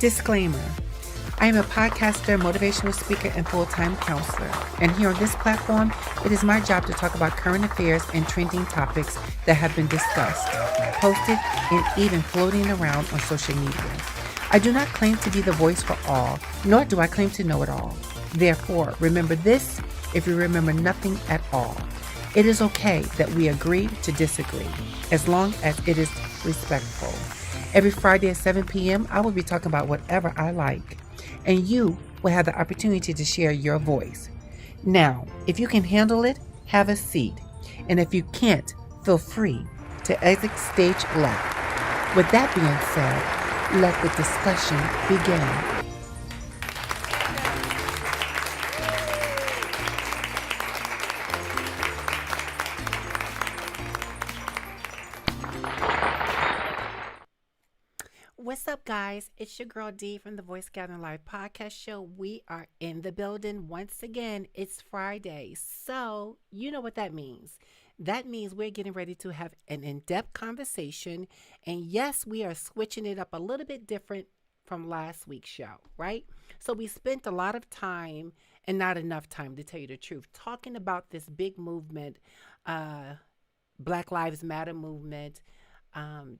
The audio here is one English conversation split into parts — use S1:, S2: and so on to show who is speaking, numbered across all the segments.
S1: Disclaimer. I am a podcaster, motivational speaker, and full-time counselor. And here on this platform, it is my job to talk about current affairs and trending topics that have been discussed, posted, and even floating around on social media. I do not claim to be the voice for all, nor do I claim to know it all. Therefore, remember this if you remember nothing at all. It is okay that we agree to disagree, as long as it is respectful. Every Friday at 7 p.m., I will be talking about whatever I like, and you will have the opportunity to share your voice. Now, if you can handle it, have a seat, and if you can't, feel free to exit stage left. With that being said, let the discussion begin. What's up, guys? It's your girl D from the Voice Gathering Live podcast show. We are in the building once again. It's Friday, so you know what that means. That means we're getting ready to have an in-depth conversation. And yes, we are switching it up a little bit different from last week's show, right? So we spent a lot of time and not enough time, to tell you the truth, talking about this big movement, Black Lives Matter movement,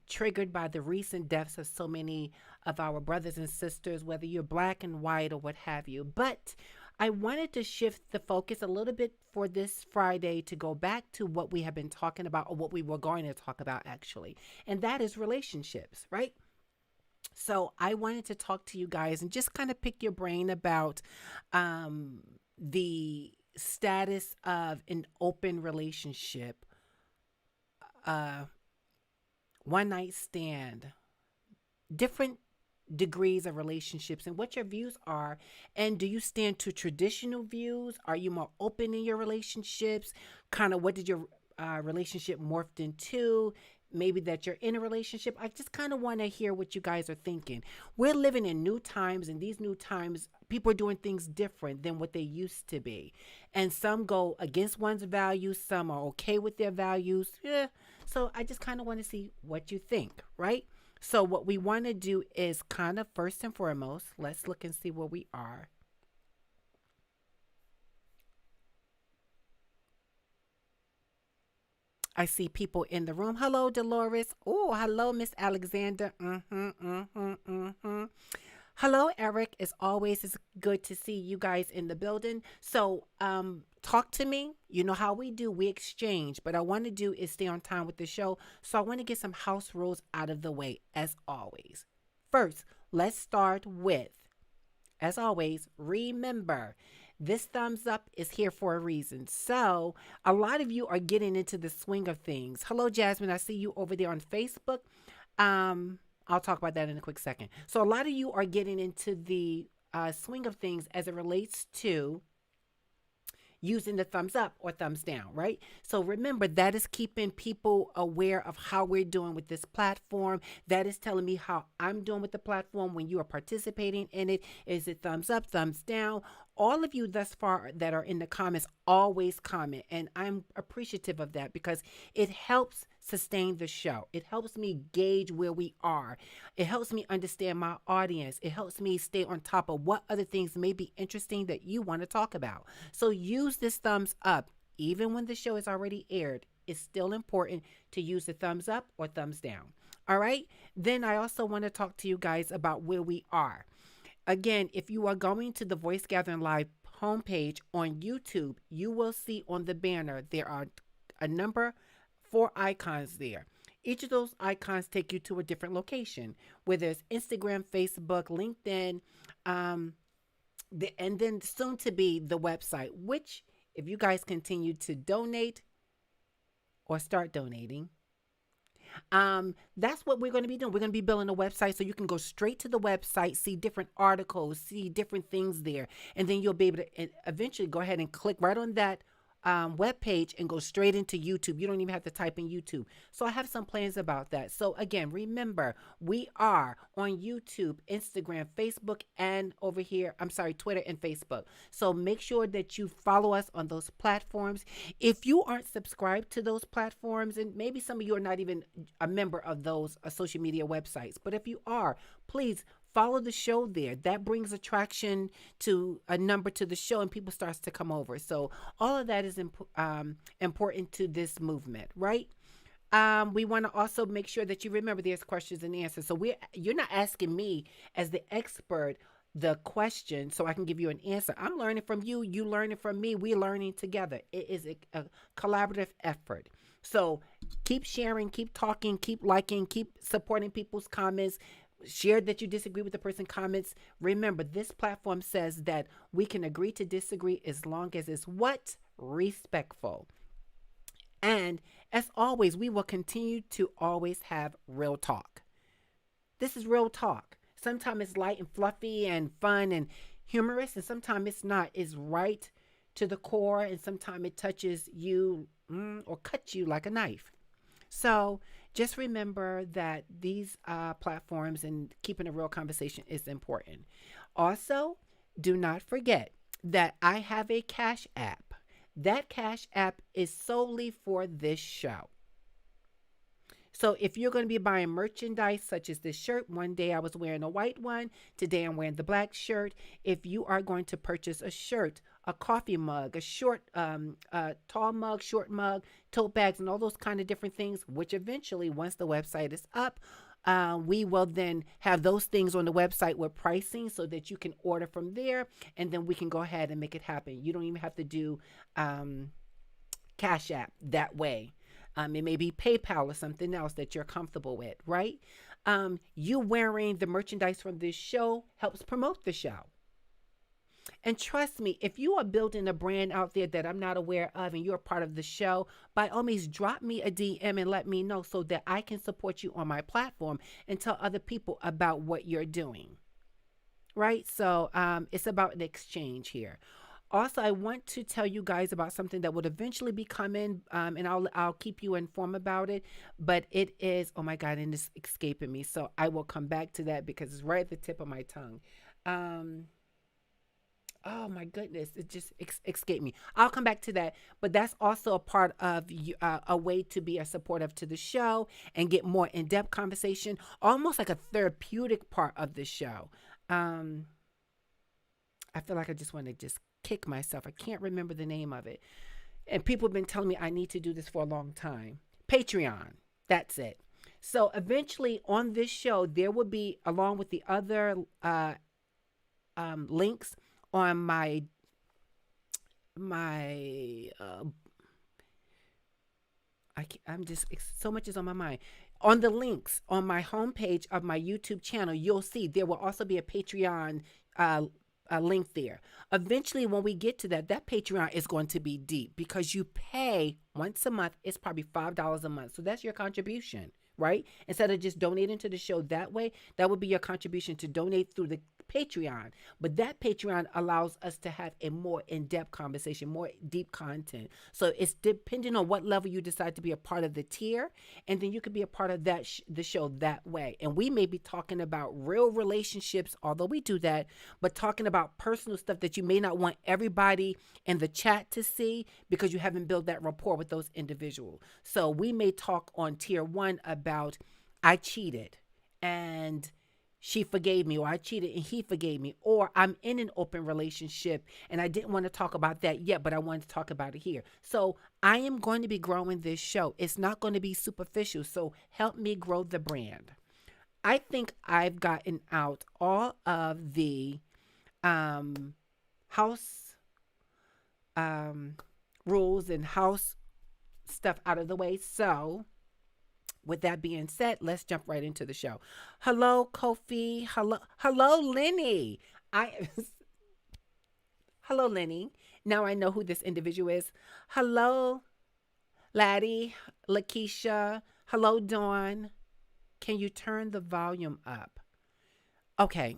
S1: triggered by the recent deaths of so many of our brothers and sisters, whether you're black and white or what have you. But I wanted to shift the focus a little bit for this Friday to go back to what we have been talking about, or what we were going to talk about actually, and that is relationships, right? So I wanted to talk to you guys and just kind of pick your brain about the status of an open relationship, one night stand, different degrees of relationships, and what your views are. And do you stand to traditional views? Are you more open in your relationships? Kind of what did your relationship morphed into? Maybe that you're in a relationship. I just kind of want to hear what you guys are thinking. We're living in new times, and these new times, people are doing things different than what they used to be. And some go against one's values. Some are okay with their values. Yeah. So I just kind of want to see what you think, right? So what we want to do is kind of first and foremost, let's look and see where we are. I see people in the room. Hello, Dolores. Oh, hello, Miss Alexander. Hello, Eric. As always, it's good to see you guys in the building. So, talk to me. You know how we do. We exchange. But I want to do is stay on time with the show. So I want to get some house rules out of the way, as always. First, let's start with, as always, remember, this thumbs up is here for a reason. So a lot of you are getting into the swing of things. Hello, Jasmine. I see you over there on Facebook. I'll talk about that in a quick second. So a lot of you are getting into the swing of things as it relates to using the thumbs up or thumbs down, right? So remember, that is keeping people aware of how we're doing with this platform. That is telling me how I'm doing with the platform when you are participating in it. Is it thumbs up, thumbs down? All of you thus far that are in the comments always comment, and I'm appreciative of that because it helps sustain the show. It helps me gauge where we are. It helps me understand my audience. It helps me stay on top of what other things may be interesting that you want to talk about. So use this thumbs up. Even when the show is already aired, it's still important to use the thumbs up or thumbs down. All right? Then I also want to talk to you guys about where we are. Again, if you are going to the Voice Gathering Live homepage on YouTube, you will see on the banner there are a number 4 icons there. Each of those icons take you to a different location, whether it's Instagram, Facebook, LinkedIn, and then soon to be the website, which if you guys continue to donate or start donating, that's what we're going to be doing. We're going to be building a website so you can go straight to the website, see different articles, see different things there, and then you'll be able to eventually go ahead and click right on that web page and go straight into YouTube. You don't even have to type in YouTube. So I have some plans about that. So again, remember, we are on YouTube, Instagram, Facebook, and over here, Twitter and Facebook. So make sure that you follow us on those platforms. If you aren't subscribed to those platforms, and maybe some of you are not even a member of those social media websites, but if you are, please follow the show there. That brings attraction to a number to the show, and people starts to come over. So all of that is important to this movement, right? We want to also make sure that you remember there's questions and answers. So you're not asking me as the expert the question so I can give you an answer. I'm learning from you, you learning from me, we're learning together. It is a collaborative effort. So keep sharing, keep talking, keep liking, keep supporting people's comments. Share that you disagree with the person comments. Remember, this platform says that we can agree to disagree as long as it's what? Respectful. And as always, we will continue to always have real talk. This is real talk. Sometimes it's light and fluffy and fun and humorous, and sometimes it's not. It's right to the core, and sometimes it touches you or cuts you like a knife. So just remember that these platforms and keeping a real conversation is important. Also, do not forget that I have a Cash App. That Cash App is solely for this show. So if you're going to be buying merchandise such as this shirt, one day I was wearing a white one, today I'm wearing the black shirt. If you are going to purchase a shirt, a coffee mug, a tall mug, short mug, tote bags, and all those kind of different things, which eventually, once the website is up, we will then have those things on the website with pricing so that you can order from there, and then we can go ahead and make it happen. You don't even have to do Cash App that way. It may be PayPal or something else that you're comfortable with, right? You wearing the merchandise from this show helps promote the show. And trust me, if you are building a brand out there that I'm not aware of and you're part of the show, by all means, drop me a DM and let me know so that I can support you on my platform and tell other people about what you're doing, right? So it's about an exchange here. Also, I want to tell you guys about something that would eventually be coming, and I'll keep you informed about it. But it is, oh my God, and it's escaping me. So I will come back to that because it's right at the tip of my tongue. Um, oh my goodness, it just escaped me. I'll come back to that. But that's also a part of a way to be a supportive to the show and get more in-depth conversation, almost like a therapeutic part of the show. Um, I feel like I just want to just kick myself. I can't remember the name of it. And people have been telling me I need to do this for a long time. Patreon. That's it. So eventually on this show, there will be, along with the other links on my I'm just so much is on my mind. On the links on my homepage of my YouTube channel, you'll see there will also be a Patreon link there. Eventually, when we get to that, that Patreon is going to be deep because you pay once a month. It's probably $5 a month. So that's your contribution, right? Instead of just donating to the show that way, that would be your contribution to donate through the Patreon. But that Patreon allows us to have a more in-depth conversation, more deep content. So it's depending on what level you decide to be a part of the tier, and then you could be a part of that the show that way. And we may be talking about real relationships, although we do that, but talking about personal stuff that you may not want everybody in the chat to see because you haven't built that rapport with those individuals. So we may talk on tier 1 about I cheated and she forgave me, or I cheated and he forgave me, or I'm in an open relationship and I didn't want to talk about that yet, but I wanted to talk about it here. So I am going to be growing this show. It's not going to be superficial. So help me grow the brand. I think I've gotten out all of the house rules and house stuff out of the way. So with that being said, let's jump right into the show. Hello, Kofi. Hello, Lenny. Hello, Lenny. Now I know who this individual is. Hello, Laddie, Lakeisha. Hello, Dawn. Can you turn the volume up? Okay.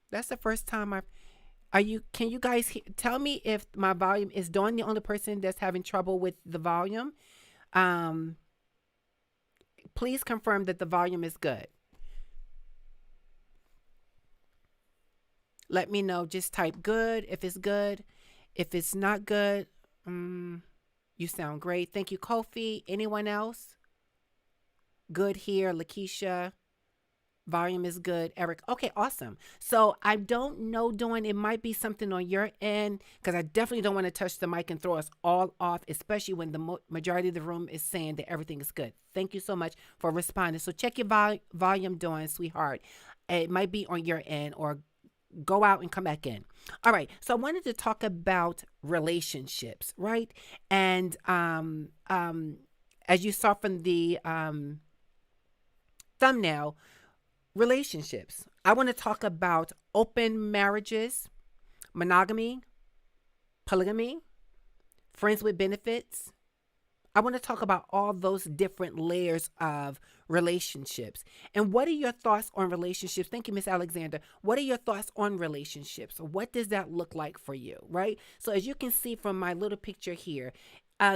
S1: That's the first time can you guys tell me if my volume is Dawn the only person that's having trouble with the volume? Please confirm that the volume is good. Let me know. Just type good if it's good. If it's not good, you sound great. Thank you, Kofi. Anyone else? Good here, Lakeisha. Volume is good, Eric. Okay, awesome. So I don't know, Dawn, it might be something on your end because I definitely don't want to touch the mic and throw us all off, especially when the majority of the room is saying that everything is good. Thank you so much for responding. So check your volume, Dawn, sweetheart. It might be on your end, or go out and come back in. All right. So I wanted to talk about relationships, right? And as you saw from the thumbnail, relationships. I want to talk about open marriages, monogamy, polygamy, friends with benefits. I want to talk about all those different layers of relationships. And what are your thoughts on relationships? Thank you, Miss Alexander. What are your thoughts on relationships? What does that look like for you, right? So as you can see from my little picture here,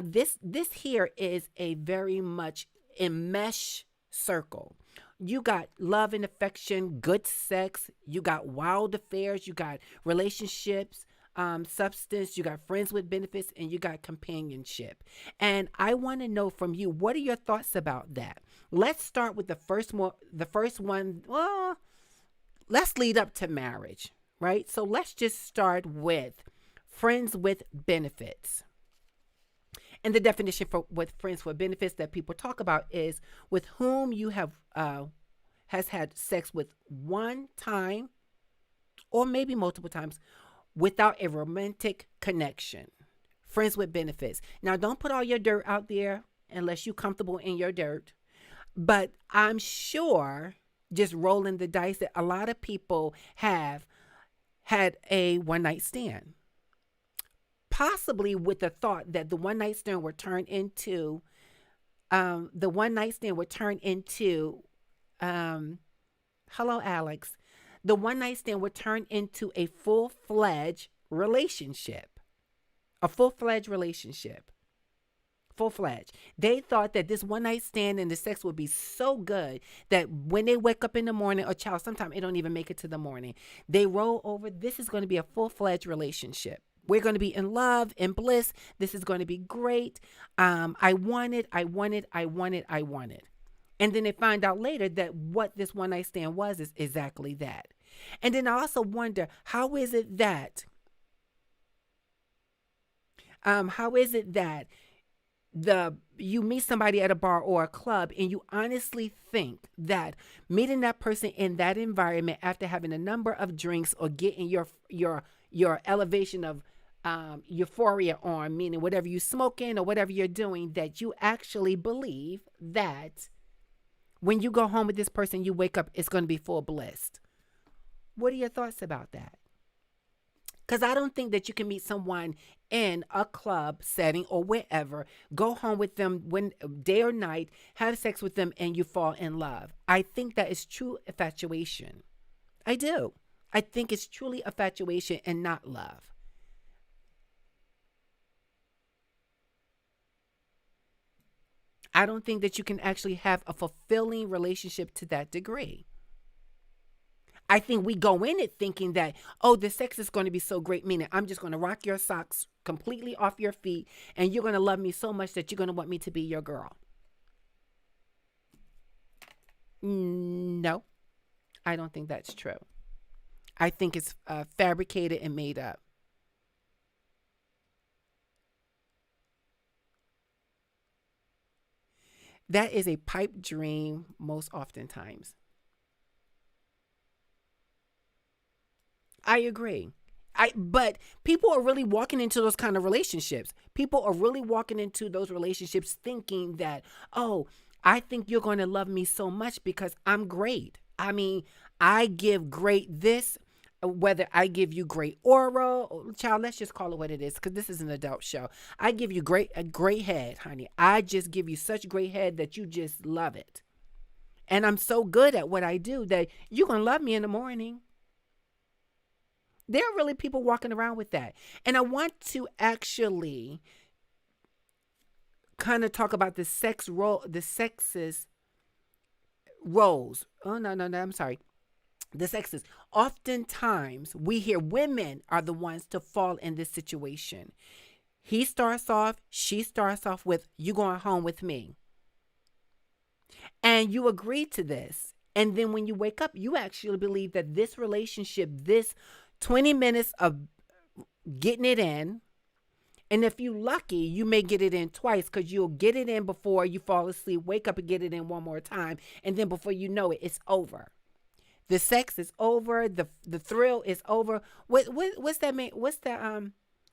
S1: this here is a very much enmesh circle. You got love and affection, good sex, you got wild affairs, you got relationships, substance, you got friends with benefits, and you got companionship. And I want to know from you, what are your thoughts about that? Let's start with the first one. Well, let's lead up to marriage, right? So let's just start with friends with benefits. And the definition for with friends with benefits that people talk about is with whom you have has had sex with one time or maybe multiple times without a romantic connection. Friends with benefits. Now, don't put all your dirt out there unless you're comfortable in your dirt. But I'm sure, just rolling the dice, that a lot of people have had a one night stand. Possibly with the thought that the one night stand would turn into, hello, Alex. The one night stand would turn into a full-fledged relationship. A full-fledged relationship. Full-fledged. They thought that this one night stand and the sex would be so good that when they wake up in the morning, or child, sometimes it don't even make it to the morning, they roll over. This is going to be a full-fledged relationship. We're going to be in love, in bliss. This is going to be great. I want it. And then they find out later that what this one night stand was is exactly that. And then I also wonder, how is it that you meet somebody at a bar or a club and you honestly think that meeting that person in that environment after having a number of drinks or getting your elevation of euphoria on, meaning whatever you smoking or whatever you're doing, that you actually believe that when you go home with this person, you wake up, it's going to be full bliss. What are your thoughts about that? Because I don't think that you can meet someone in a club setting or wherever, go home with them when day or night, have sex with them, and you fall in love. I think that is true infatuation. I do. I think it's truly infatuation and not love. I don't think that you can actually have a fulfilling relationship to that degree. I think we go in it thinking that, oh, the sex is going to be so great, meaning I'm just going to rock your socks completely off your feet and you're going to love me so much that you're going to want me to be your girl. No, I don't think that's true. I think it's fabricated and made up. That is a pipe dream most oftentimes. I agree. But people are really walking into those kind of relationships. People are really walking into those relationships thinking that, oh, I think you're going to love me so much because I'm great. I mean, I give great this, whether I give you great oral, child, let's just call it what it is, because this is an adult show. I give you a great head, honey. I just give you such great head that you just love it. And I'm so good at what I do that you're going to love me in the morning. There are really people walking around with that. And I want to actually kind of talk about the sexist roles. Oh, no, I'm sorry. The sexist. Oftentimes, we hear women are the ones to fall in this situation. She starts off with, you going home with me. And you agree to this. And then when you wake up, you actually believe that this relationship, this 20 minutes of getting it in, and if you lucky, you may get it in twice because you'll get it in before you fall asleep, wake up and get it in one more time. And then before you know it, it's over. The sex is over. The thrill is over. What's that mean? What's the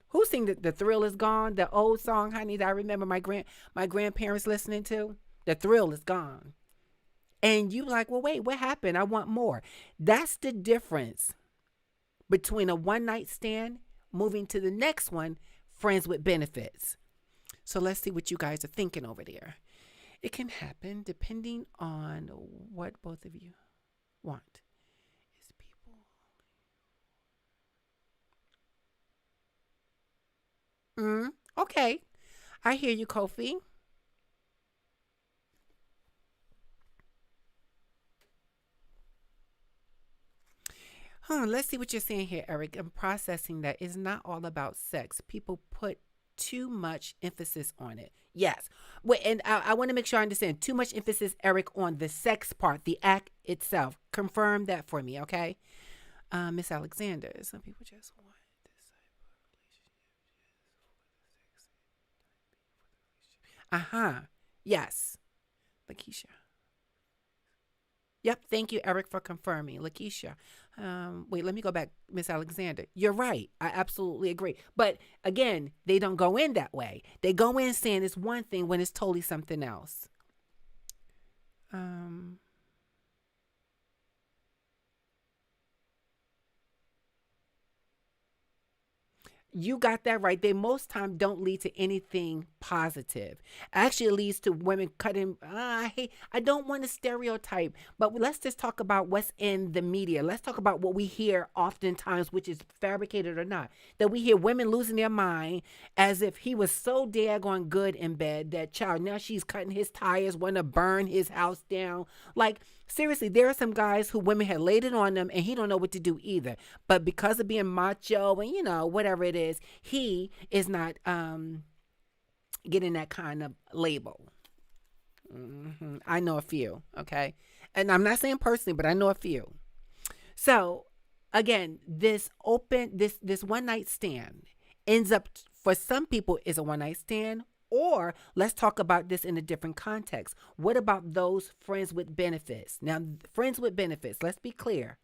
S1: who sing the thrill is gone? The old song, honey, that I remember my grandparents listening to. The thrill is gone. And you like, well, wait, what happened? I want more. That's the difference between a one night stand, moving to the next one, friends with benefits. So let's see what you guys are thinking over there. It can happen depending on what both of you want. Is people. Okay. I hear you, Kofi. Let's see what you're saying here, Eric. I'm processing that it's not all about sex. People put too much emphasis on it. Yes. Wait, and I want to make sure I understand. Too much emphasis, Eric, on the sex part, the act itself. Confirm that for me, okay? Miss Alexander. Some people just want this type of relationship. Yes. Lakeisha. Yep. Thank you, Eric, for confirming. Lakeisha. Wait, let me go back. Miss Alexander. You're right. I absolutely agree. But again, they don't go in that way. They go in saying it's one thing when it's totally something else. You got that right. They most time don't lead to anything positive. Actually, it leads to women cutting. I don't want to stereotype, but let's just talk about what's in the media. Let's talk about what we hear oftentimes, which is fabricated or not. That we hear women losing their mind as if he was so daggone good in bed that child now she's cutting his tires, want to burn his house down. Like seriously, there are some guys who women had laid it on them and he don't know what to do either. But because of being macho and whatever it is, he is not getting that kind of label. I know a few, okay? And I'm not saying personally, but I know a few. So again, this one night stand ends up for some people is a one night stand. Or let's talk about this in a different context. What about those friends with benefits? Now, friends with benefits, let's be clear.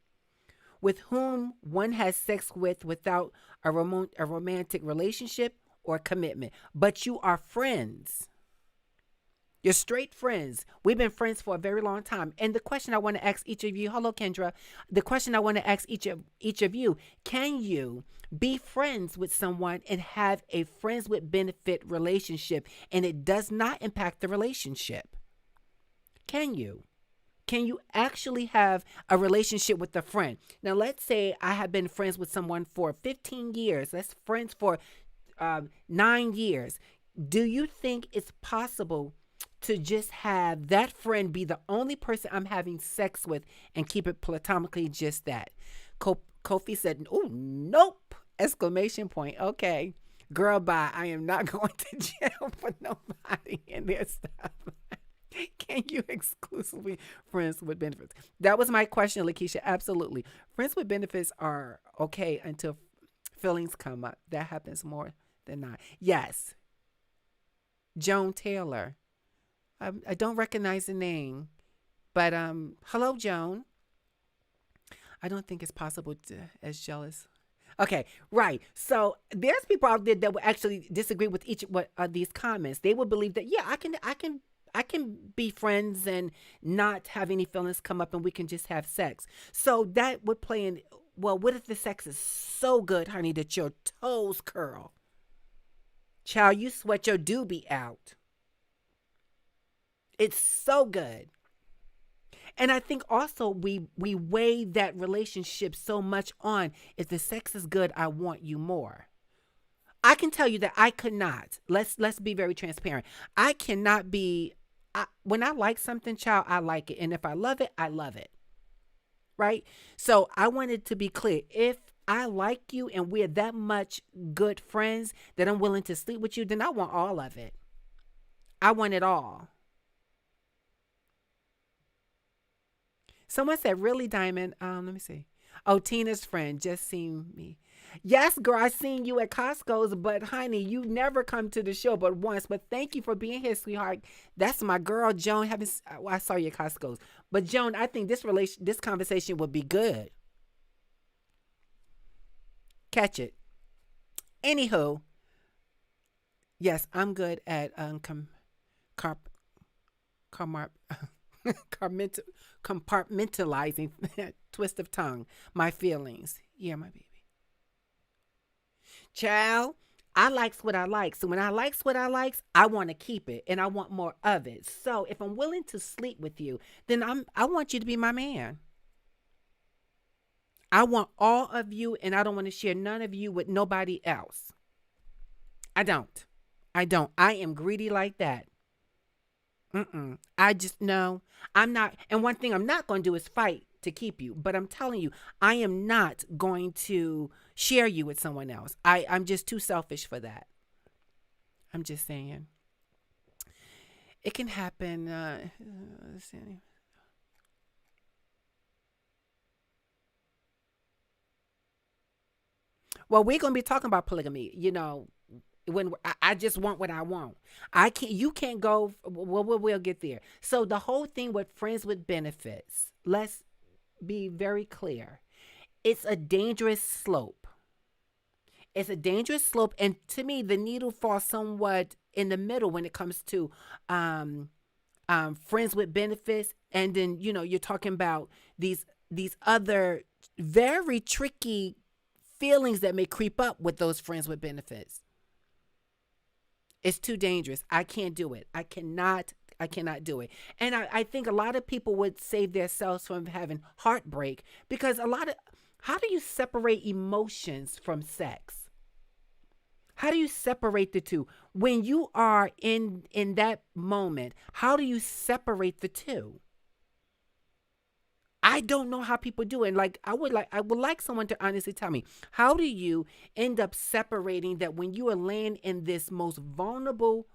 S1: With whom one has sex with without a romantic relationship or commitment. But you are friends. You're straight friends. We've been friends for a very long time. And the question I want to ask each of you, hello Kendra, the question I want to ask each of you, can you be friends with someone and have a friends with benefit relationship and it does not impact the relationship? Can you? Can you actually have a relationship with a friend? Now, let's say I have been friends with someone for 15 years. That's friends for 9 years. Do you think it's possible to just have that friend be the only person I'm having sex with and keep it platonically just that? Kofi said, oh, nope, exclamation point. Okay, girl, bye. I am not going to jail for nobody in their stuff. Can you exclusively friends with benefits? That was my question, Lakeisha. Absolutely. Friends with benefits are okay until feelings come up. That happens more than not. Yes. Joan Taylor. I don't recognize the name, but hello, Joan. I don't think it's possible to as jealous. Okay, right. So there's people out there that will actually disagree with each what these comments. They will believe that I can be friends and not have any feelings come up, and we can just have sex. So that would play in. Well, what if the sex is so good, honey, that your toes curl? Child, you sweat your doobie out. It's so good. And I think also we weigh that relationship so much on if the sex is good, I want you more. I can tell you that I could not. Let's be very transparent. I cannot be when I like something, child, I like it. And if I love it, I love it. Right? So I wanted to be clear. If I like you and we're that much good friends that I'm willing to sleep with you, then I want all of it. I want it all. Someone said, really, Diamond? Let me see. Oh, Tina's friend just seen me. Yes, girl, I seen you at Costco's, but honey, you never come to the show but once. But thank you for being here, sweetheart. That's my girl, Joan. Well, I saw you at Costco's, but Joan, I think this conversation would be good. Catch it. Anywho, yes, I'm good at car, car, Compartment- compartmentalizing twist of tongue my feelings. Yeah, my baby. Child, I likes what I like. So when I likes what I likes, I want to keep it and I want more of it. So if I'm willing to sleep with you, then I want you to be my man. I want all of you and I don't want to share none of you with nobody else. I don't. I don't. I am greedy like that. Mm-mm. I just no. I'm not. And one thing I'm not going to do is fight to keep you. But I'm telling you, I am not going to share you with someone else. I'm just too selfish for that. I'm just saying. It can happen. Let's see. Well, we're gonna be talking about polygamy. When I just want what I want. I can't. You can't go. Well, we'll get there. So the whole thing with friends with benefits. Let's be very clear. It's a dangerous slope. It's a dangerous slope, and to me, the needle falls somewhat in the middle when it comes to um, friends with benefits, and then you're talking about these other very tricky feelings that may creep up with those friends with benefits. It's too dangerous. I can't do it. I cannot do it. And I think a lot of people would save themselves from having heartbreak because how do you separate emotions from sex? How do you separate the two? When you are in that moment, how do you separate the two? I don't know how people do it. And like I would like someone to honestly tell me, how do you end up separating that when you are laying in this most vulnerable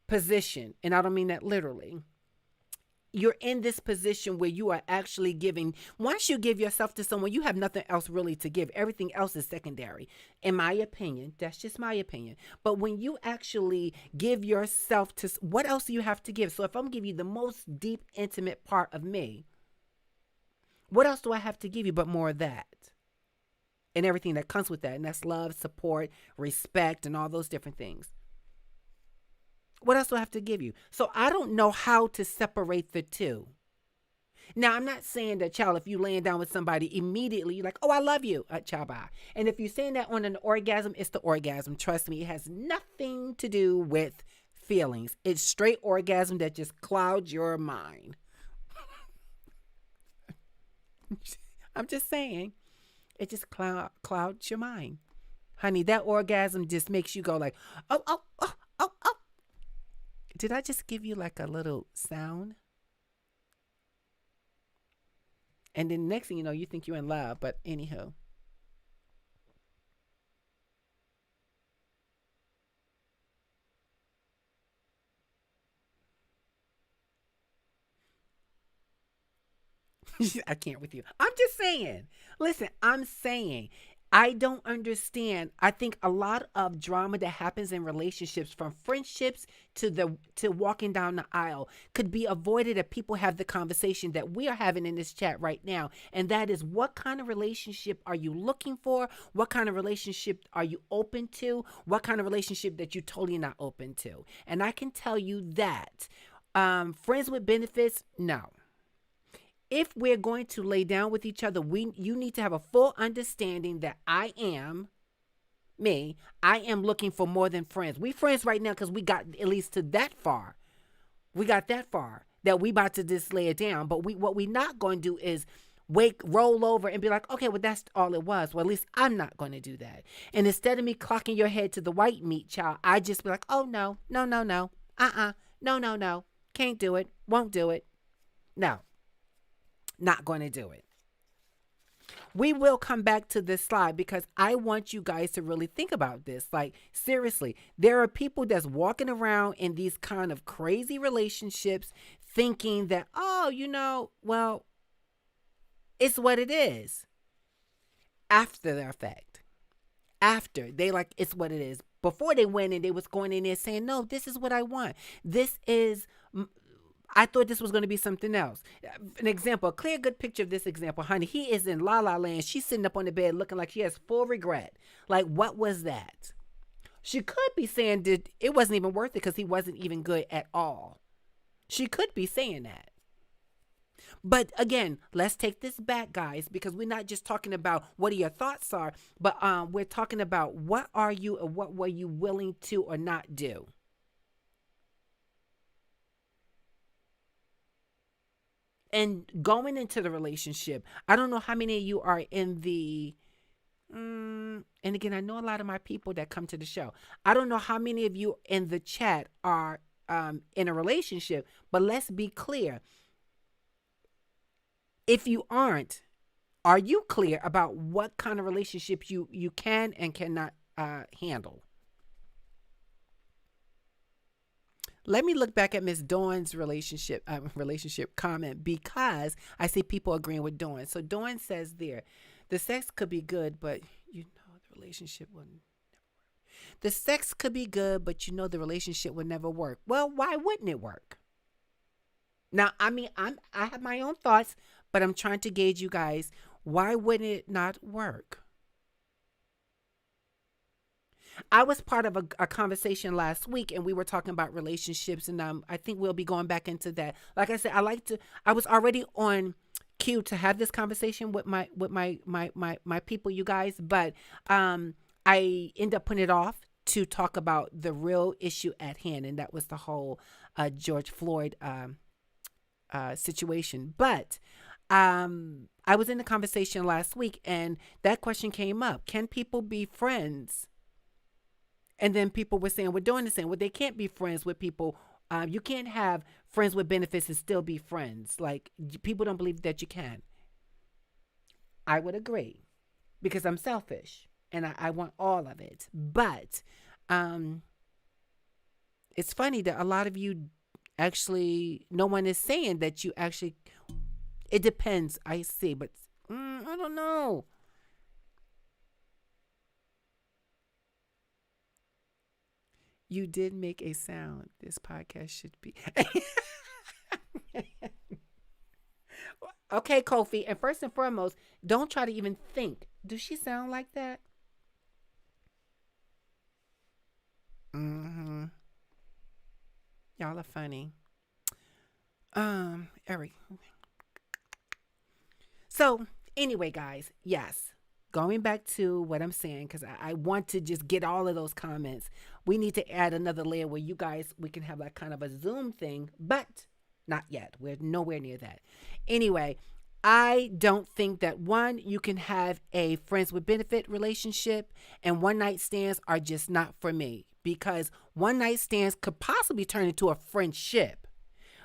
S1: position, and I don't mean that literally, you're in this position where you are actually giving. Once you give yourself to someone, you have nothing else really to give. Everything else is secondary, in my opinion. That's just my opinion. But when you actually give yourself to, what else do you have to give? So if I'm giving you the most deep, intimate part of me, what else do I have to give you but more of that? And everything that comes with that. And that's love, support, respect, and all those different things. What else do I have to give you? So I don't know how to separate the two. Now, I'm not saying that, child, if you laying down with somebody, immediately you're like, oh, I love you, child, bye. And if you're saying that on an orgasm, it's the orgasm. Trust me, it has nothing to do with feelings. It's straight orgasm that just clouds your mind. I'm just saying, it just clouds your mind. Honey, that orgasm just makes you go like, oh, oh, oh, oh, oh. Did I just give you like a little sound? And then next thing you know, you think you're in love. But anyhow, I can't with you. I'm just saying. Listen, I'm saying I don't understand. I think a lot of drama that happens in relationships, from friendships to walking down the aisle, could be avoided if people have the conversation that we are having in this chat right now. And that is, what kind of relationship are you looking for? What kind of relationship are you open to? What kind of relationship that you're totally not open to? And I can tell you that friends with benefits, no. If we're going to lay down with each other, you need to have a full understanding that I am me. I am looking for more than friends. We friends right now because we got at least to that far. We got that far that we about to just lay it down. But what we not going to do is roll over and be like, okay, well, that's all it was. Well, at least I'm not going to do that. And instead of me clocking your head to the white meat, child, I just be like, oh, no, no, no, no. No, no, no. Can't do it. Won't do it. No, not going to do it. We will come back to this slide because I want you guys to really think about this. Like, seriously, there are people that's walking around in these kind of crazy relationships thinking that, oh, well, it's what it is. After the effect. After they like it's what it is. Before they went in, they was going in there saying, no, this is what I want. This is I thought this was going to be something else. An example, a clear, good picture of this example, honey. He is in La La Land. She's sitting up on the bed looking like she has full regret. Like, what was that? She could be saying that it wasn't even worth it because he wasn't even good at all. She could be saying that. But again, let's take this back, guys, because we're not just talking about what your thoughts are, but we're talking about what are you and what were you willing to or not do. And going into the relationship, I don't know how many of you are in the and again, I know a lot of my people that come to the show. I don't know how many of you in the chat are in a relationship, but let's be clear. If you aren't, are you clear about what kind of relationships you can and cannot handle? Let me look back at Miss Dawn's relationship comment because I see people agreeing with Dawn. So Dawn says there, the sex could be good, but the relationship wouldn't. The sex could be good, but the relationship would never work. Well, why wouldn't it work? Now, I mean, I have my own thoughts, but I'm trying to gauge you guys. Why wouldn't it not work? I was part of a conversation last week, and we were talking about relationships, and I think we'll be going back into that. Like I said, I was already on cue to have this conversation with my people, you guys, but I end up putting it off to talk about the real issue at hand, and that was the whole George Floyd situation. But I was in the conversation last week, and that question came up: can people be friends? And then people were saying, we're doing the same. Well, they can't be friends with people. You can't have friends with benefits and still be friends. Like, people don't believe that you can. I would agree because I'm selfish and I want all of it. But it's funny that a lot of you actually, no one is saying that you actually, it depends. I see, but I don't know. You did make a sound. This podcast should be. Okay, Kofi. And first and foremost, don't try to even think. Does she sound like that? Mm-hmm. Y'all are funny. Eric. So, anyway, guys, yes. Going back to what I'm saying, because I want to just get all of those comments. We need to add another layer where you guys, we can have like kind of a Zoom thing, but not yet. We're nowhere near that. Anyway, I don't think that one, you can have a friends with benefit relationship, and one night stands are just not for me because one night stands could possibly turn into a friendship.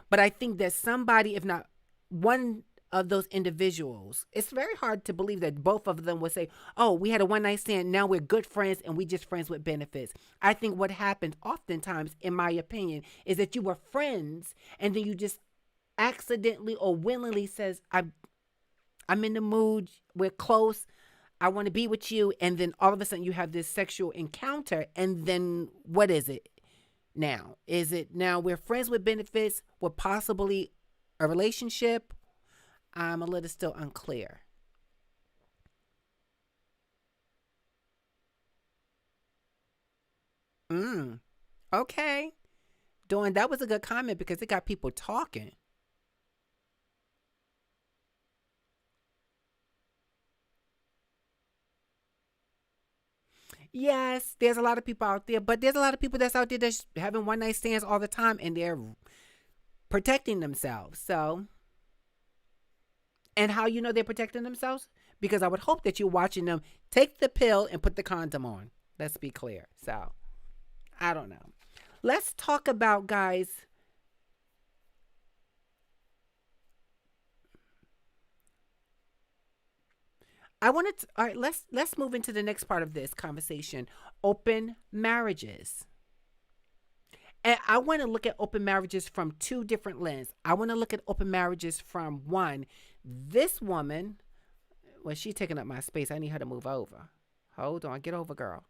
S1: But I think that somebody, if not one of those individuals, it's very hard to believe that both of them would say, oh, we had a one night stand, now we're good friends and we just friends with benefits. I think what happens oftentimes, in my opinion, is that you were friends and then you just accidentally or willingly says, I'm in the mood, we're close, I want to be with you, and then all of a sudden you have this sexual encounter, and then what is it now? Is it now we're friends with benefits with possibly a relationship? I'm a little still unclear. Mm. Okay. Dawn, that was a good comment because it got people talking. Yes, there's a lot of people out there, but there's a lot of people that's out there that's having one night stands all the time and they're protecting themselves. So, and how you know they're protecting themselves? Because I would hope that you're watching them take the pill and put the condom on. Let's be clear. So, I don't know. Let's talk about, guys. I wanted to, all right, let's move into the next part of this conversation. Open marriages. And I want to look at open marriages from two different lenses. I want to look at open marriages from one, this woman, well, she's taking up my space. I need her to move over. Hold on, get over, girl.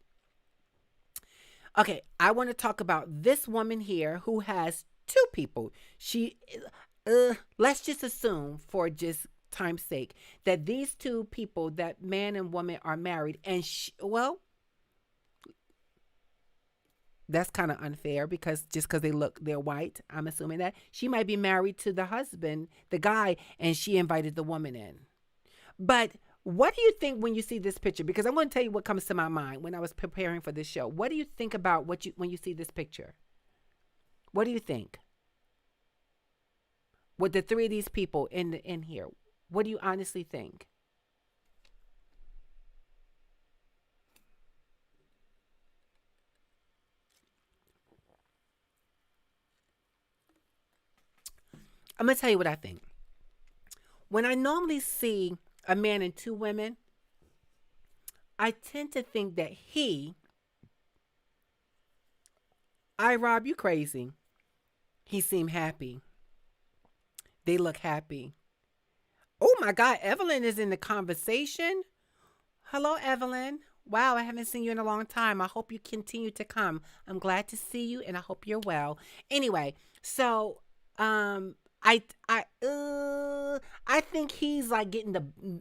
S1: Okay, I want to talk about this woman here who has two people. Let's just assume for just time's sake that these two people, that man and woman, are married, and well, that's kind of unfair because just because they're white, I'm assuming that she might be married to the husband, the guy, and she invited the woman in. But what do you think when you see this picture? Because I'm going to tell you what comes to my mind when I was preparing for this show. What do you think about when you see this picture? What do you think? With the three of these people in here, what do you honestly think? I'm going to tell you what I think. When I normally see a man and two women, I tend to think that Rob, you crazy. He seemed happy. They look happy. Oh my God, Evelyn is in the conversation. Hello, Evelyn. Wow, I haven't seen you in a long time. I hope you continue to come. I'm glad to see you, and I hope you're well. Anyway, so I I I think he's like getting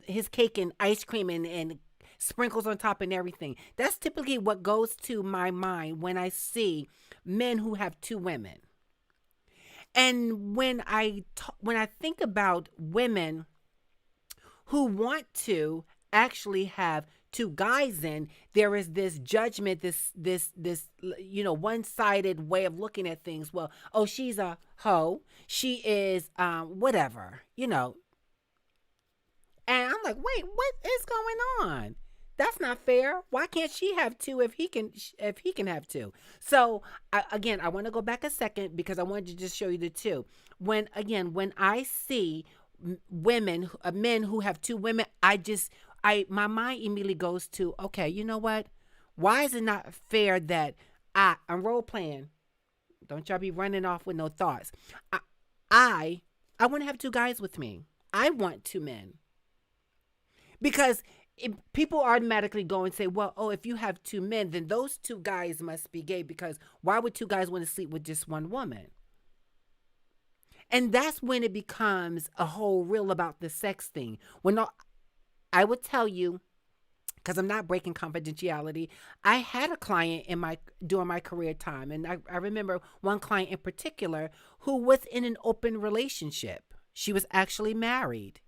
S1: his cake and ice cream and sprinkles on top and everything. That's typically what goes to my mind when I see men who have two women. And when I think about women who want to actually have two guys in, there is this judgment, this one-sided way of looking at things. Well, oh, she's a hoe, she is whatever. And I'm like, wait, what is going on? That's not fair. Why can't she have two if he can have two? So again, I want to go back a second because I wanted to just show you the two. When I see men who have two women, my mind immediately goes to, okay, you know what? Why is it not fair that I'm role playing? Don't y'all be running off with no thoughts. I want to have two guys with me. I want two men. Because people automatically go and say, well, oh, if you have two men, then those two guys must be gay, because why would two guys want to sleep with just one woman? And that's when it becomes a whole real about the sex thing. I would tell you, because I'm not breaking confidentiality, I had a client during my career time, and I remember one client in particular who was in an open relationship. She was actually married.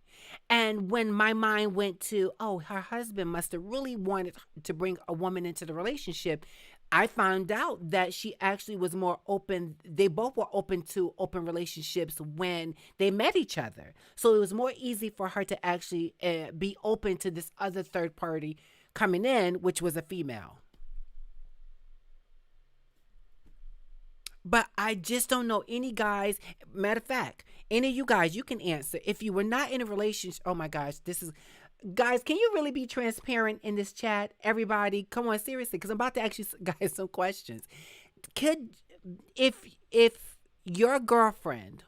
S1: And when my mind went to, oh, her husband must have really wanted to bring a woman into the relationship, I found out that she actually was more open. They both were open to open relationships when they met each other. So it was more easy for her to actually be open to this other third party coming in, which was a female. But I just don't know any guys. Matter of fact, any of you guys, you can answer. If you were not in a relationship, oh my gosh, guys, can you really be transparent in this chat? Everybody, come on, seriously, because I'm about to ask you guys some questions. If your girlfriend,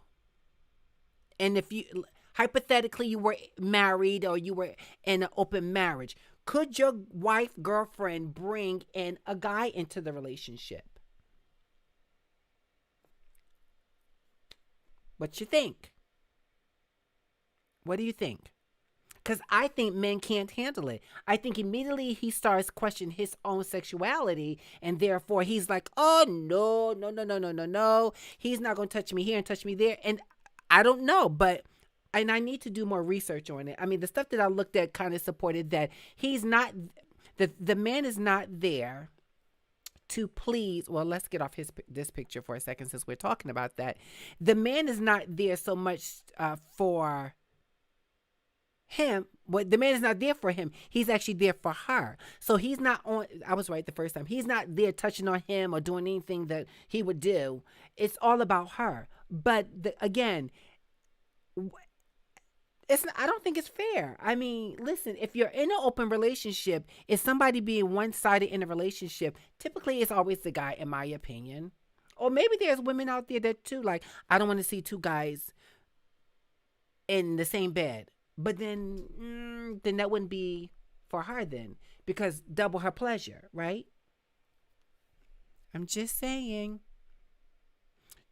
S1: and if you, hypothetically, you were married or you were in an open marriage, could your wife, girlfriend bring in a guy into the relationship? What you think? What do you think? Because I think men can't handle it. I think immediately he starts questioning his own sexuality, and therefore he's like, oh, no, no, no, no, no, no, no. He's not going to touch me here and touch me there. And I don't know, and I need to do more research on it. I mean, the stuff that I looked at kind of supported that the man is not there to please. Well, let's get off this picture for a second since we're talking about that. The man is not there so much for him. Well, the man is not there for him. He's actually there for her. So he's not on. I was right the first time. He's not there touching on him or doing anything that he would do. It's all about her. But again, I don't think it's fair. I mean, listen, if you're in an open relationship, if somebody being one-sided in a relationship, typically it's always the guy, in my opinion. Or maybe there's women out there that too, like, I don't want to see two guys in the same bed. But then that wouldn't be for her then, because double her pleasure, right? I'm just saying.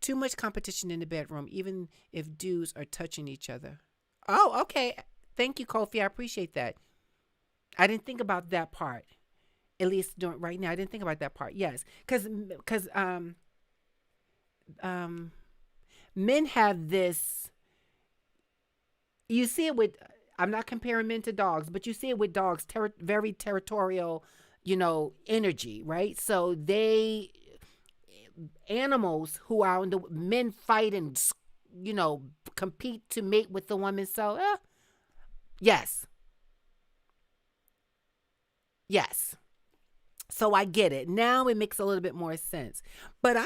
S1: Too much competition in the bedroom, even if dudes are touching each other. Oh, okay. Thank you, Kofi. I appreciate that. I didn't think about that part. At least right now, I didn't think about that part. Yes, because um men have this. You see it with. I'm not comparing men to dogs, but you see it with dogs. Very territorial, energy, right? So they animals who are in the men fight and you know compete to mate with the woman. So yes, yes. So I get it. Now it makes a little bit more sense. But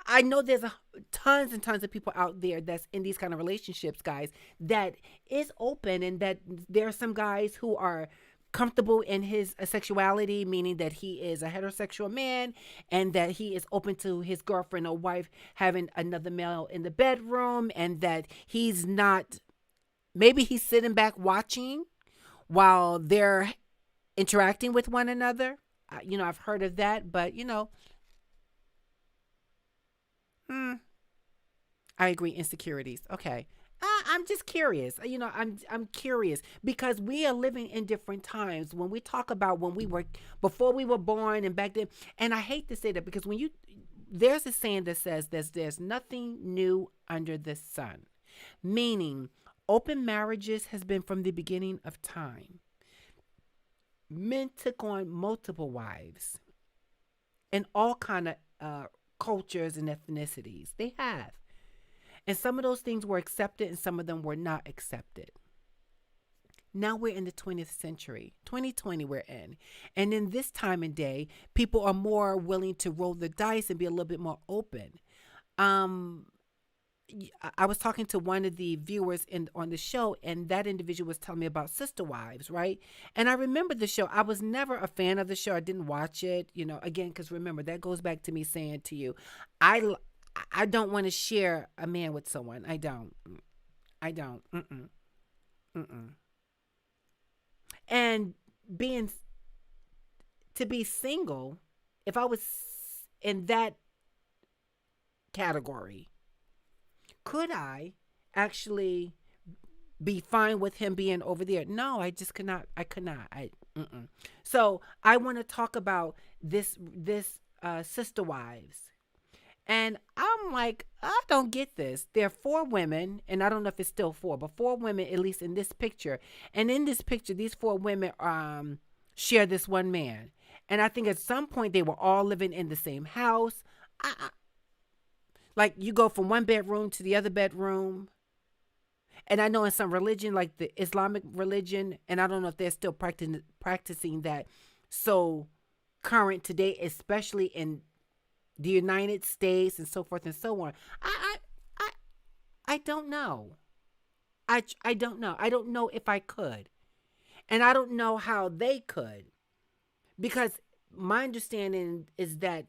S1: I know there's tons and tons of people out there that's in these kind of relationships, guys, that is open, and that there are some guys who are comfortable in his sexuality, meaning that he is a heterosexual man and that he is open to his girlfriend or wife having another male in the bedroom, and that he's not, maybe he's sitting back watching while they're interacting with one another. I've heard of that, but hmm, I agree. Insecurities. Okay. I'm just curious. I'm curious because we are living in different times. When we talk about when we were before we were born and back then, and I hate to say that because there's a saying that says there's nothing new under the sun, meaning open marriages has been from the beginning of time. Men took on multiple wives in all kind of cultures and ethnicities. They have. And some of those things were accepted and some of them were not accepted. Now we're in the 20th century, 2020 we're in. And in this time and day, people are more willing to roll the dice and be a little bit more open. Um, I was talking to one of the viewers on the show, and that individual was telling me about Sister Wives, right? And I remember the show. I was never a fan of the show. I didn't watch it, again, because remember, that goes back to me saying to you, I, I don't want to share a man with someone. I don't. I don't. Mm-mm. Mm-mm. And being, to be single, if I was in that category, could I actually be fine with him being over there? No, I just could not. I could not. Mm-mm. So I want to talk about this Sister Wives, and I'm like, I don't get this. There are four women, and I don't know if it's still four, but four women at least in this picture. And in this picture, these four women share this one man, and I think at some point they were all living in the same house. Like you go from one bedroom to the other bedroom. And I know in some religion, like the Islamic religion, and I don't know if they're still practicing that so current today, especially in the United States and so forth and so on. I, I don't know. I don't know. I don't know if I could. And I don't know how they could. Because my understanding is that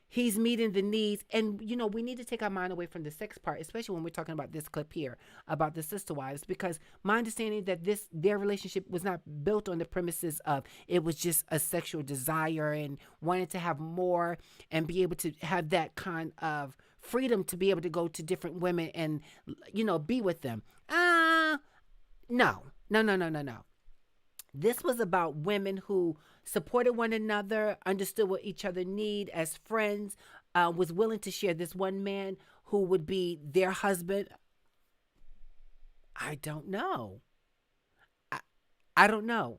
S1: he's meeting the needs, and we need to take our mind away from the sex part, especially when we're talking about this clip here about the Sister Wives, because my understanding that their relationship was not built on the premises of it was just a sexual desire and wanting to have more and be able to have that kind of freedom to be able to go to different women and be with them. No, no, no, no, no, no. This was about women who supported one another, understood what each other need as friends, was willing to share this one man who would be their husband. I don't know. I, I don't know.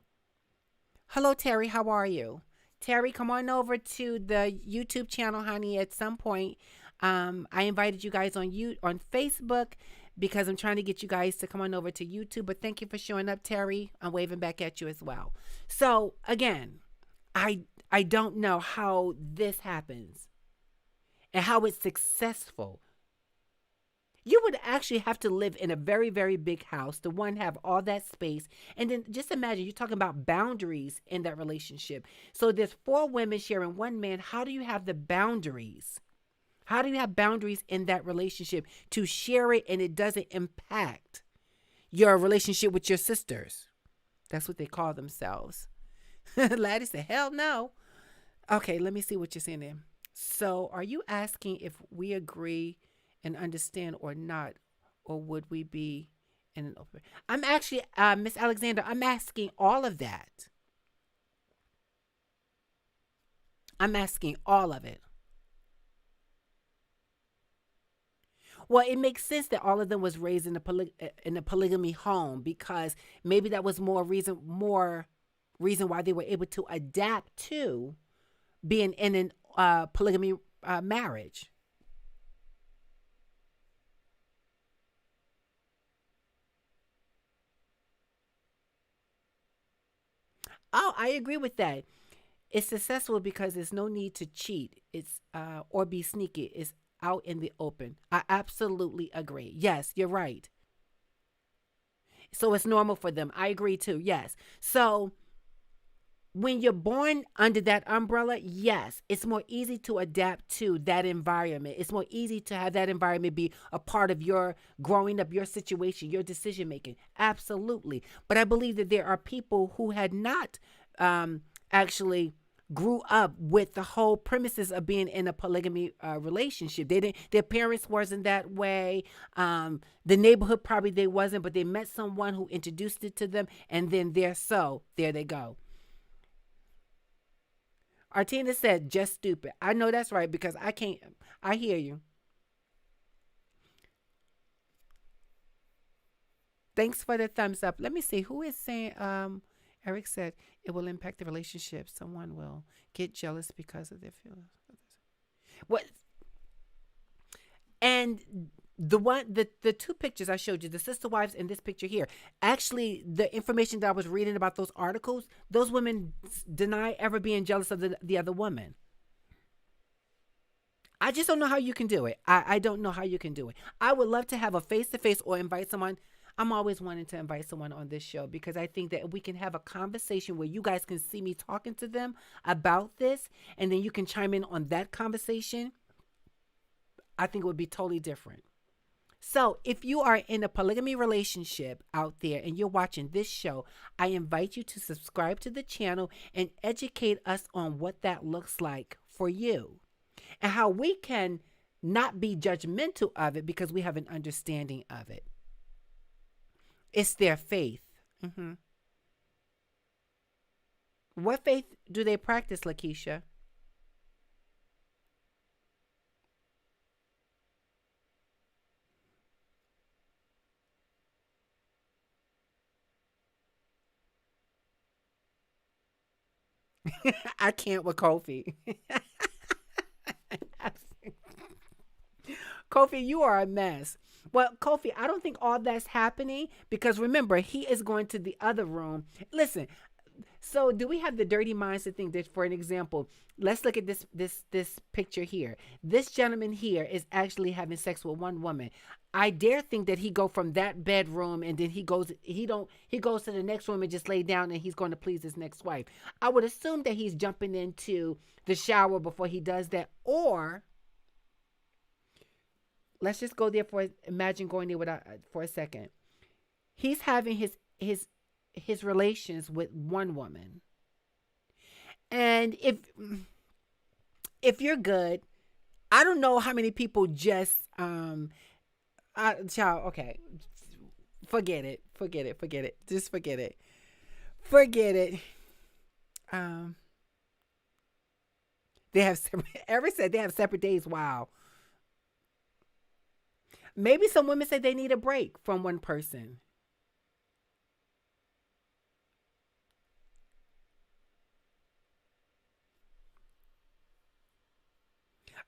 S1: Hello, Terry. How are you? Terry, come on over to the YouTube channel, honey, at some point. I invited you guys on Facebook because I'm trying to get you guys to come on over to YouTube. But thank you for showing up, Terry. I'm waving back at you as well. So again, I don't know how this happens and how it's successful. You would actually have to live in a very, very big house to have all that space. And then just imagine you're talking about boundaries in that relationship. So there's four women sharing one man. How do you have the boundaries? How do you have boundaries in that relationship to share it and it doesn't impact your relationship with your sisters? That's what they call themselves. Laddie said, hell no. Okay, let me see what you're saying there. So, are you asking if we agree and understand or not, or would we be in an open? I'm actually, Miss Alexander, I'm asking all of that. I'm asking all of it. Well, it makes sense that all of them was raised in in a polygamy home because maybe that was more reason why they were able to adapt to being in an polygamy marriage. Oh, I agree with that. It's successful because there's no need to cheat. It's or be sneaky. It's out in the open. I absolutely agree. Yes, you're right. So it's normal for them. I agree too. Yes. So when you're born under that umbrella, yes, it's more easy to adapt to that environment. It's more easy to have that environment be a part of your growing up, your situation, your decision making. Absolutely. But I believe that there are people who had not actually grew up with the whole premises of being in a polygamy relationship. They didn't. Their parents wasn't that way. The neighborhood probably they wasn't, but they met someone who introduced it to them, and then there they go. Artina said, just stupid. I know that's right because I can't. I hear you. Thanks for the thumbs up. Let me see who is saying. Eric said it will impact the relationship. Someone will get jealous because of their feelings. What? And the two pictures I showed you, the sister wives and this picture here, actually the information that I was reading about those articles, those women deny ever being jealous of the other woman. I just don't know how you can do it. I don't know how you can do it. I would love to have a face to face or invite someone. I'm always wanting to invite someone on this show because I think that we can have a conversation where you guys can see me talking to them about this and then you can chime in on that conversation. I think it would be totally different. So, if you are in a polygamy relationship out there and you're watching this show, I invite you to subscribe to the channel and educate us on what that looks like for you and how we can not be judgmental of it because we have an understanding of it. It's their faith. Hmm. What faith do they practice, Lakeisha? I can't with Kofi. Kofi, you are a mess. Well, Kofi, I don't think all that's happening because remember, he is going to the other room. Listen, so do we have the dirty minds to think that, for an example, let's look at this picture here. This gentleman here is actually having sex with one woman. I dare think that he go from that bedroom and then he goes to the next room and just lay down and he's going to please his next wife. I would assume that he's jumping into the shower before he does that, or let's just go there for imagine going there without for a second. He's having his relations with one woman, and if you're good, I don't know how many people just child. Okay, forget it, just forget it. Um, they have separate. Ever said they have separate days. Wow. Maybe some women say they need a break from one person.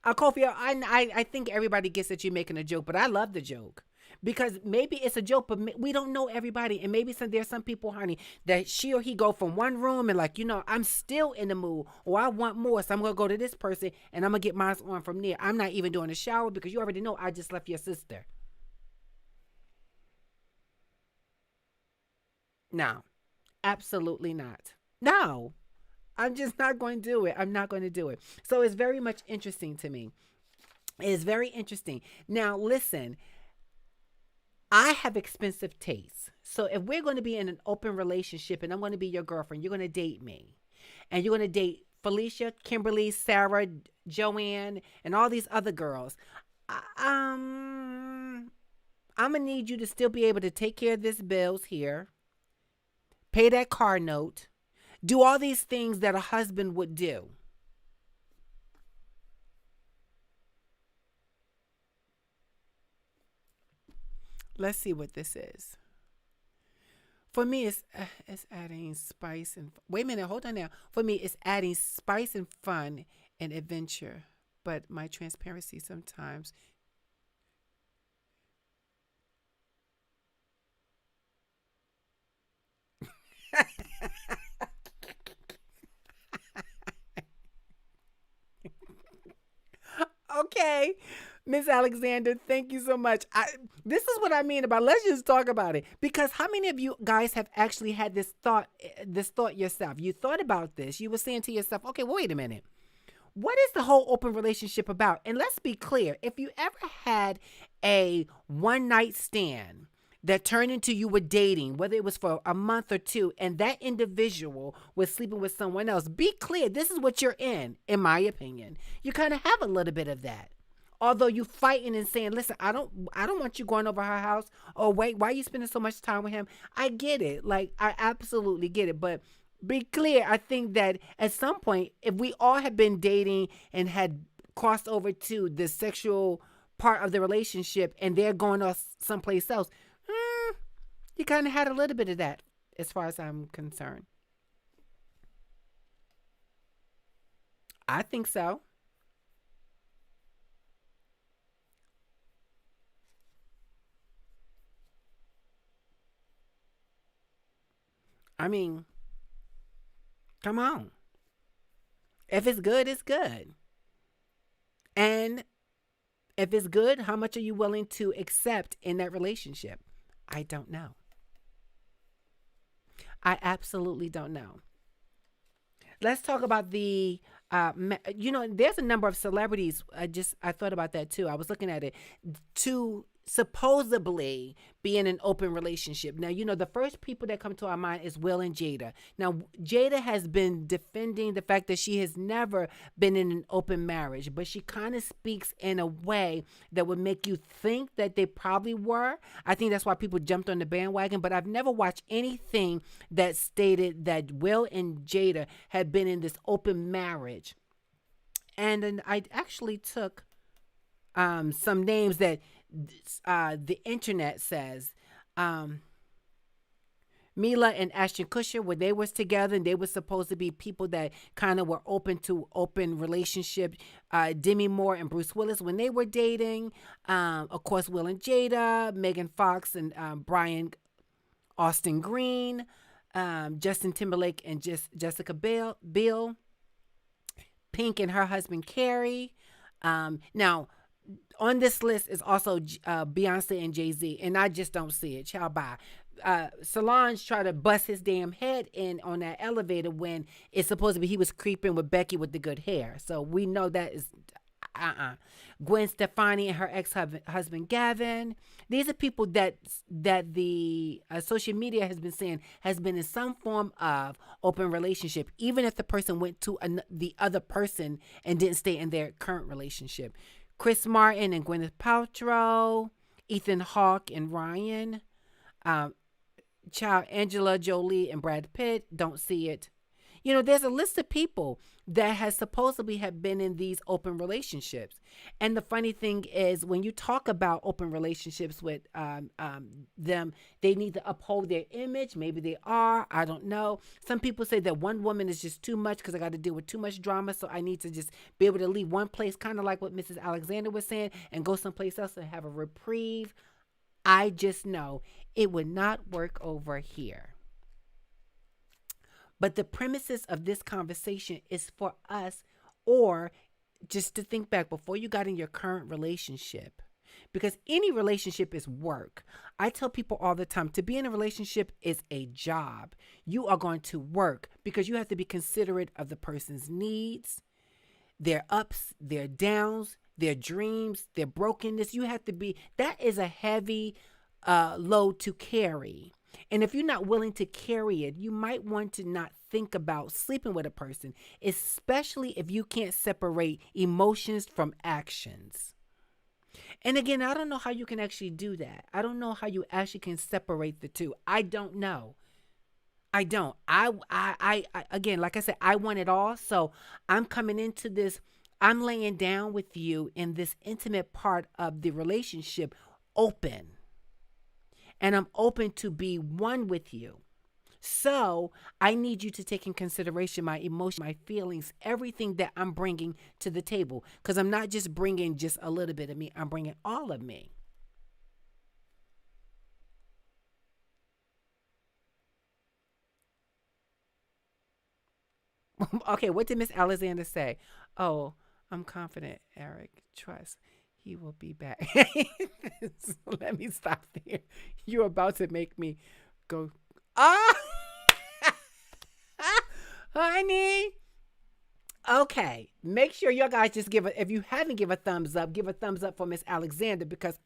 S1: Kofi, I think everybody gets that you're making a joke, but I love the joke because maybe it's a joke, but we don't know everybody, and maybe there's some people, honey, that she or he go from one room and like I'm still in the mood, or I want more, so I'm gonna go to this person and I'm gonna get mine on from there. I'm not even doing a shower because you already know I just left your sister. No, absolutely not. No, I'm just not going to do it. I'm not going to do it. So it's very much interesting to me. It is very interesting. Now, listen, I have expensive tastes. So if we're going to be in an open relationship and I'm going to be your girlfriend, you're going to date me. And you're going to date Felicia, Kimberly, Sarah, Joanne, and all these other girls. I'm going to need you to still be able to take care of this bills here, pay that car note, do all these things that a husband would do. Let's see what this is. For me, it's adding spice and wait a minute, hold on now. For me, it's adding spice and fun and adventure. But my transparency sometimes. Okay, Miss Alexander, thank you so much. This is what I mean about let's just talk about it because how many of you guys have actually had this thought yourself? You thought about this. You were saying to yourself, okay, well, wait a minute. What is the whole open relationship about? And let's be clear, if you ever had a one night stand that turned into you were dating, whether it was for a month or two, and that individual was sleeping with someone else, be clear, this is what you're in my opinion. You kind of have a little bit of that. Although you fighting and saying, listen, I don't want you going over her house. Or wait, why are you spending so much time with him? I get it. Like I absolutely get it. But be clear, I think that at some point, if we all had been dating and had crossed over to the sexual part of the relationship and they're going off someplace else, you kind of had a little bit of that as far as I'm concerned. I think so. I mean, come on. If it's good, it's good. And if it's good, how much are you willing to accept in that relationship? I don't know. I absolutely don't know. Let's talk about there's a number of celebrities. I thought about that too. I was looking at it to supposedly be in an open relationship. Now, the first people that come to our mind is Will and Jada. Now, Jada has been defending the fact that she has never been in an open marriage, but she kind of speaks in a way that would make you think that they probably were. I think that's why people jumped on the bandwagon, but I've never watched anything that stated that Will and Jada had been in this open marriage. And then I actually took some names that the internet says. Um, Mila and Ashton Kutcher, when they was together, and they were supposed to be people that kind of were open to open relationship. Demi Moore and Bruce Willis when they were dating. Of course, Will and Jada, Megan Fox and Brian Austin Green, Justin Timberlake and Jessica Biel, Pink and her husband Carrie. Now, on this list is also Beyonce and Jay Z, and I just don't see it. Ciao, bye. Solange tried to bust his damn head in on that elevator when it's supposed to be he was creeping with Becky with the good hair. So we know that is Gwen Stefani and her ex-husband Gavin. These are people that the social media has been saying has been in some form of open relationship, even if the person went to the other person and didn't stay in their current relationship. Chris Martin and Gwyneth Paltrow, Ethan Hawke and Ryan, um, child Angela Jolie and Brad Pitt. Don't see it. There's a list of people that has supposedly have been in these open relationships. And the funny thing is, when you talk about open relationships with them, they need to uphold their image. Maybe they are. I don't know. Some people say that one woman is just too much because I got to deal with too much drama. So I need to just be able to leave one place, kind of like what Mrs. Alexander was saying, and go someplace else and have a reprieve. I just know it would not work over here. But the premises of this conversation is for us, or just to think back before you got in your current relationship, because any relationship is work. I tell people all the time to be in a relationship is a job. You are going to work because you have to be considerate of the person's needs, their ups, their downs, their dreams, their brokenness. You have to be, that is a heavy load to carry. And if you're not willing to carry it, you might want to not think about sleeping with a person, especially if you can't separate emotions from actions. And again, I don't know how you can actually do that. I don't know how you actually can separate the two. I don't know. I don't. Again, like I said, I want it all. So I'm coming into this, I'm laying down with you in this intimate part of the relationship open. And I'm open to be one with you. So I need you to take in consideration my emotion, my feelings, everything that I'm bringing to the table. Because I'm not just bringing just a little bit of me, I'm bringing all of me. Okay, what did Miss Alexander say? Oh, I'm confident, Eric. Trust. He will be back. So let me stop there. You're about to make me go. Ah, honey. Okay. Make sure you guys just give a, if you haven't give a thumbs up, give a thumbs up for Miss Alexander because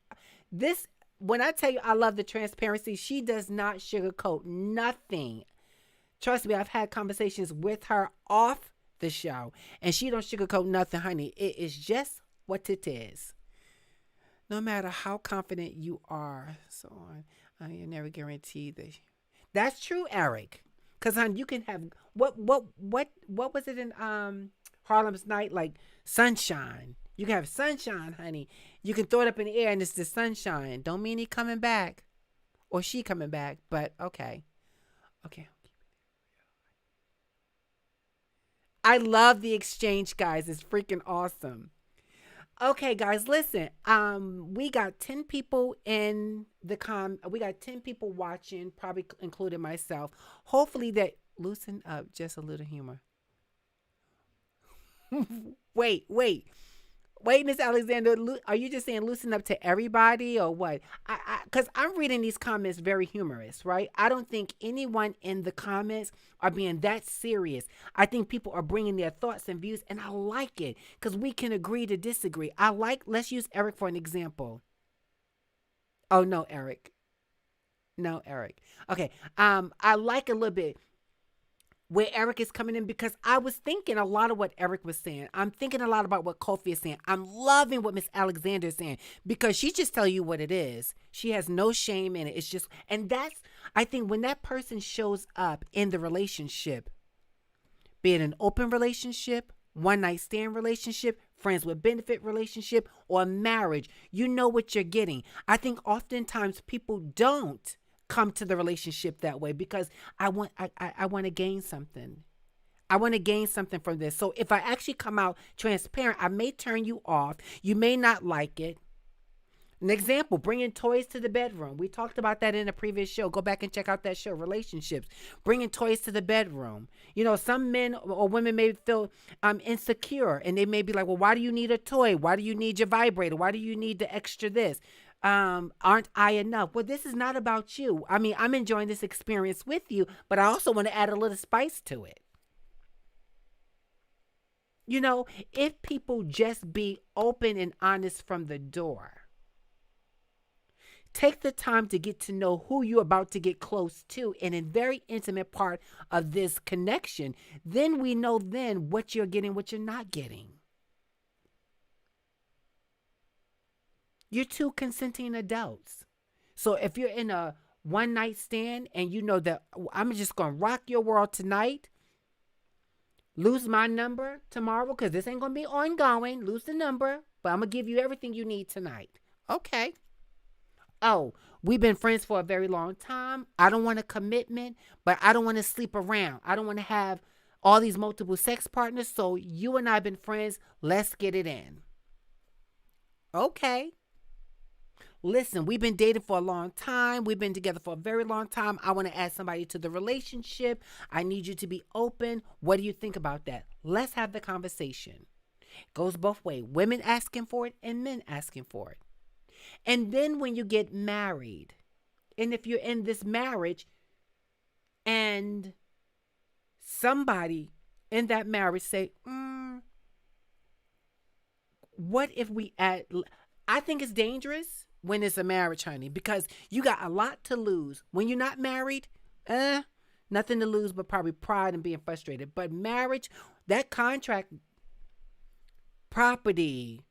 S1: this, when I tell you I love the transparency, she does not sugarcoat nothing. Trust me, I've had conversations with her off the show, and she don't sugarcoat nothing, honey. It is just what it is. No matter how confident you are, so on, you're never guaranteed that. That's true, Eric. Cause honey, you can have what was it in Harlem's Night, like sunshine. You can have sunshine, honey. You can throw it up in the air and it's the sunshine. Don't mean he coming back or she coming back, but okay. Okay. I love the exchange, guys. It's freaking awesome. Okay, guys, listen. We got 10 people in the we got 10 people watching, probably including myself. Hopefully that loosen up just a little humor. Wait. Wait, Miss Alexander, are you just saying loosen up to everybody or what? Because I'm reading these comments very humorous, right? I don't think anyone in the comments are being that serious. I think people are bringing their thoughts and views, and I like it because we can agree to disagree. Let's use Eric for an example. Oh, no, Eric. No, Eric. Okay. I like a little bit where Eric is coming in because I was thinking a lot of what Eric was saying. I'm thinking a lot about what Kofi is saying. I'm loving what Miss Alexander is saying because she just tell you what it is. She has no shame in it. It's just, and that's, I think when that person shows up in the relationship, be it an open relationship, one night stand relationship, friends with benefit relationship, or marriage, you know what you're getting. I think oftentimes people don't come to the relationship that way because I want to gain something. I want to gain something from this. So if I actually come out transparent, I may turn you off. You may not like it. An example, bringing toys to the bedroom. We talked about that in a previous show. Go back and check out that show, Relationships. Bringing toys to the bedroom. You know, some men or women may feel insecure and they may be like, well, why do you need a toy? Why do you need your vibrator? Why do you need the extra this? Aren't I enough? Well, this is not about you. I mean, I'm enjoying this experience with you, but I also want to add a little spice to it. You know, if people just be open and honest from the door, take the time to get to know who you're about to get close to in a very intimate part of this connection. Then we know then what you're getting, what you're not getting. You're two consenting adults. So if you're in a one night stand and you know that I'm just going to rock your world tonight, lose my number tomorrow because this ain't going to be ongoing, lose the number, but I'm going to give you everything you need tonight. Okay. Oh, we've been friends for a very long time. I don't want a commitment, but I don't want to sleep around. I don't want to have all these multiple sex partners. So you and I have been friends. Let's get it in. Okay. Listen, we've been dating for a long time. We've been together for a very long time. I want to add somebody to the relationship. I need you to be open. What do you think about that? Let's have the conversation. Goes both ways. Women asking for it and men asking for it. And then when you get married, and if you're in this marriage and somebody in that marriage say, What if we add? I think it's dangerous when it's a marriage, honey, because you got a lot to lose. When you're not married, nothing to lose but probably pride and being frustrated. But marriage, that contract, property,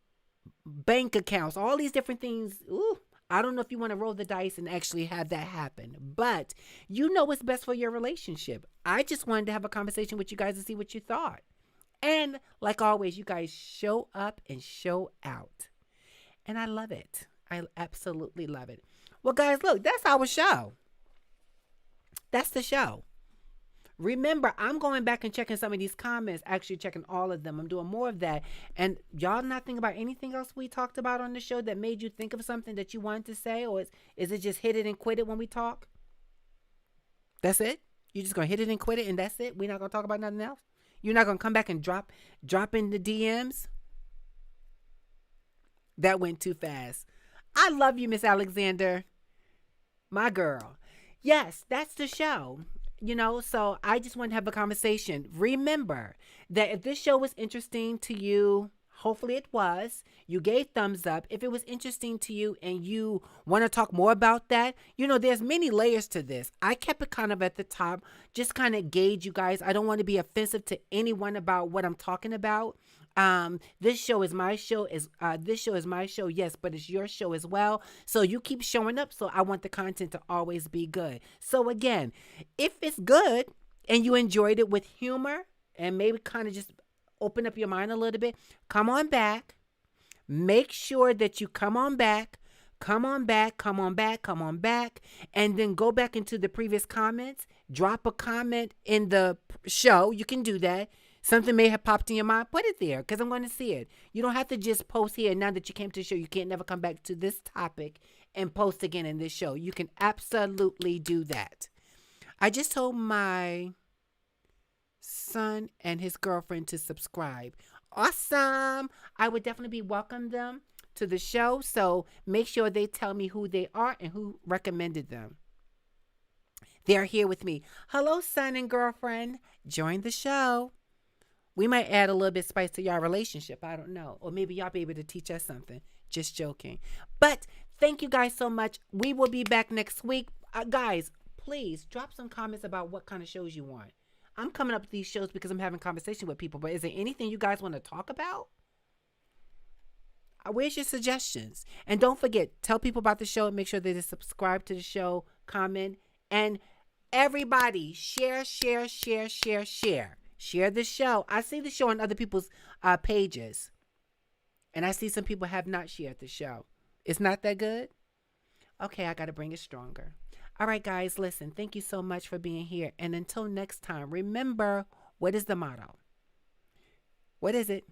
S1: bank accounts, all these different things. Ooh, I don't know if you want to roll the dice and actually have that happen, but you know what's best for your relationship. I just wanted to have a conversation with you guys to see what you thought. And like always, you guys show up and show out. And I love it. I absolutely love it. Well, guys, look, that's our show. That's the show. Remember, I'm going back and checking some of these comments, actually checking all of them. I'm doing more of that. And y'all not thinking about anything else we talked about on the show that made you think of something that you wanted to say? Or is it just hit it and quit it when we talk? That's it? You're just going to hit it and quit it and that's it? We're not going to talk about nothing else? You're not going to come back and drop in the DMs? That went too fast. I love you, Miss Alexander. My girl. Yes, that's the show. So I just want to have a conversation. Remember that if this show was interesting to you, hopefully it was, you gave thumbs up. If it was interesting to you and you want to talk more about that, there's many layers to this. I kept it kind of at the top, just kind of gauge you guys. I don't want to be offensive to anyone about what I'm talking about. This show is my show. This show is my show, yes, but it's your show as well. So you keep showing up. So I want the content to always be good. So again, if it's good and you enjoyed it with humor and maybe kind of just open up your mind a little bit, come on back. Make sure that you come on back, and then go back into the previous comments. Drop a comment in the show. You can do that. Something may have popped in your mind, put it there because I'm going to see it. You don't have to just post here. Now that you came to the show, you can't never come back to this topic and post again in this show. You can absolutely do that. I just told my son and his girlfriend to subscribe. Awesome. I would definitely welcome them to the show. So make sure they tell me who they are and who recommended them. They're here with me. Hello, son and girlfriend. Join the show. We might add a little bit of spice to your relationship. I don't know. Or maybe y'all be able to teach us something. Just joking. But thank you guys so much. We will be back next week. Guys, please drop some comments about what kind of shows you want. I'm coming up with these shows because I'm having conversation with people. But is there anything you guys want to talk about? Where's your suggestions? And don't forget, tell people about the show and make sure they subscribe to the show, comment, and everybody share. Share the show. I see the show on other people's pages. And I see some people have not shared the show. It's not that good? Okay, I got to bring it stronger. All right, guys, listen. Thank you so much for being here. And until next time, remember, what is the motto? What is it?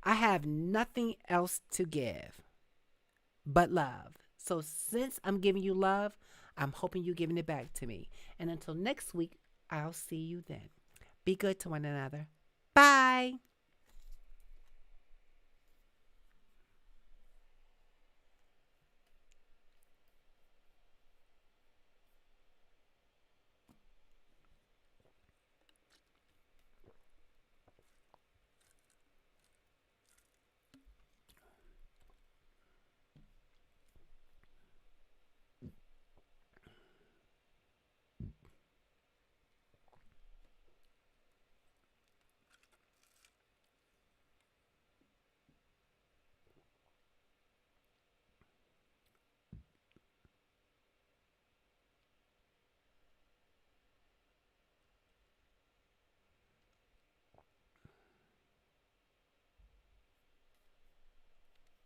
S1: I have nothing else to give but love. So since I'm giving you love, I'm hoping you're giving it back to me. And until next week, I'll see you then. Be good to one another. Bye.